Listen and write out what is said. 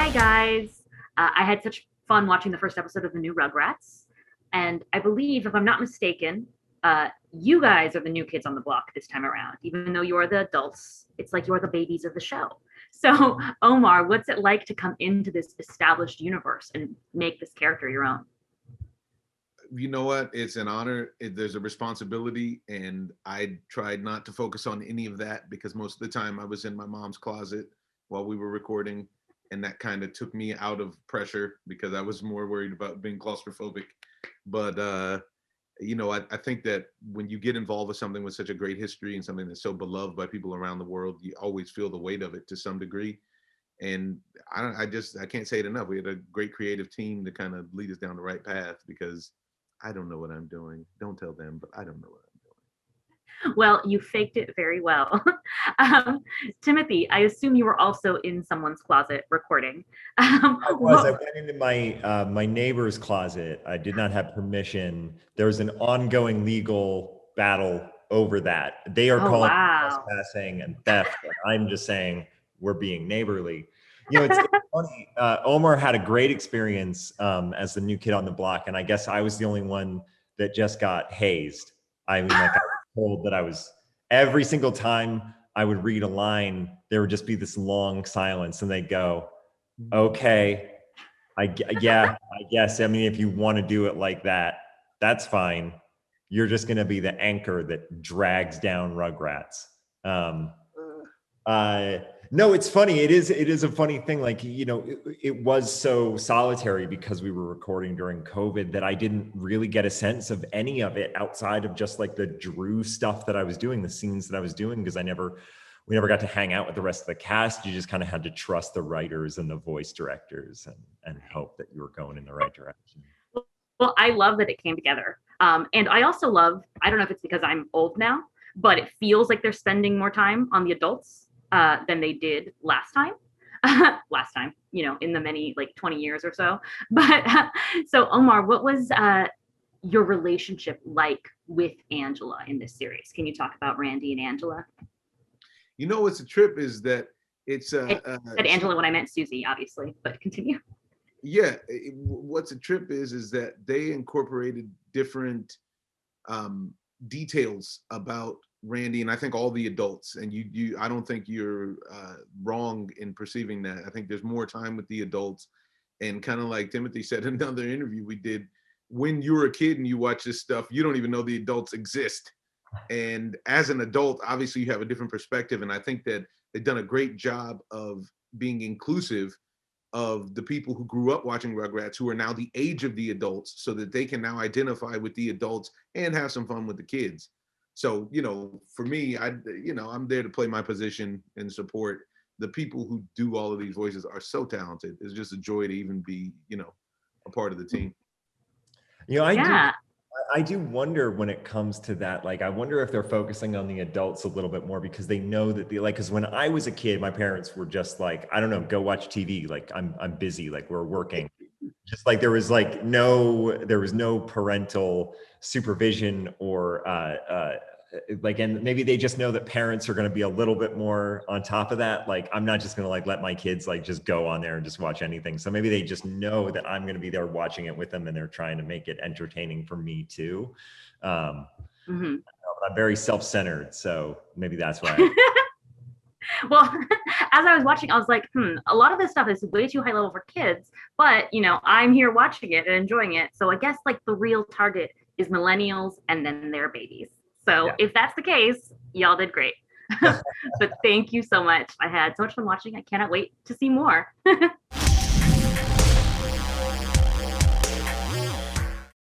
Hi, guys. I had such fun watching the first episode of the new Rugrats. And I believe, if I'm not mistaken, you guys are the new kids on the block this time around. Even though you're the adults, it's like you're the babies of the show. So, Omar, what's it like to come into this established universe and make this character your own? You know what? It's an honor. There's a responsibility, and I tried not to focus on any of that because most of the time I was in my mom's closet while we were recording, and that kind of took me out of pressure because I was more worried about being claustrophobic. But I think that when you get involved with something with such a great history and something that's so beloved by people around the world, you always feel the weight of it to some degree. And I can't say it enough. We had a great creative team to kind of lead us down the right path because I don't know what I'm doing. Don't tell them, but I don't know what I'm Well, you faked it very well. um, Timothy, I assume you were also in someone's closet recording. I was. I What? went into my neighbor's closet. I did not have permission. There was an ongoing legal battle over that. They are Oh, calling it wow. trespassing and theft, and I'm just saying we're being neighborly. It's funny. Omar had a great experience as the new kid on the block, and I guess I was the only one that just got hazed. I mean, like I was told that I was every single time I would read a line, there would just be this long silence, and they'd go, okay, yeah, I guess. I mean, if you want to do it like that, that's fine. You're just going to be the anchor that drags down Rugrats. Um, doing. uh, no, it's funny. It is a funny thing. Like, it was so solitary because we were recording during COVID that I didn't really get a sense of any of it outside of just like the Drew stuff that I was doing, the scenes that I was doing, because we never got to hang out with the rest of the cast. You just kind of had to trust the writers and the voice directors and hope that you were going in the right direction. Well, I love that it came together. And I also love, I don't know if it's because I'm old now, but it feels like they're spending more time on the adults than they did last time. Last time, in the many, like 20 years or so. But so, Omar, what was your relationship like with Angela in this series? Can you talk about Randy and Angela? What's a trip is that it's I said Angela when I meant Susie, obviously, but continue. yeah. What's a trip is that they incorporated different details about Randy, and I think all the adults. And I don't think you're wrong in perceiving that. I think there's more time with the adults, and kind of like Timothy said in another interview we did, when you're a kid and you watch this stuff, you don't even know the adults exist. And as an adult, obviously you have a different perspective. And I think that they've done a great job of being inclusive of the people who grew up watching Rugrats, who are now the age of the adults, so that they can now identify with the adults and have some fun with the kids. So, for me, I'm there to play my position and support. The people who do all of these voices are so talented. It's just a joy to even be, a part of the team. I do Yeah. I do wonder when it comes to that. Like, I wonder if they're focusing on the adults a little bit more because they know that because when I was a kid, my parents were just like, I don't know, go watch TV. Like, I'm busy. Like, we're working. Just like there was no parental supervision or and maybe they just know that parents are going to be a little bit more on top of that. Like, I'm not just going to like let my kids like just go on there and just watch anything. So maybe they just know that I'm going to be there watching it with them, and they're trying to make it entertaining for me too. Hmm. I'm very self-centered, so maybe that's why. Well, as I was watching, I was like, a lot of this stuff is way too high level for kids, but I'm here watching it and enjoying it. So I guess like the real target is millennials and then their babies. So Yeah. if that's the case, y'all did great. But thank you so much. I had so much fun watching. I cannot wait to see more.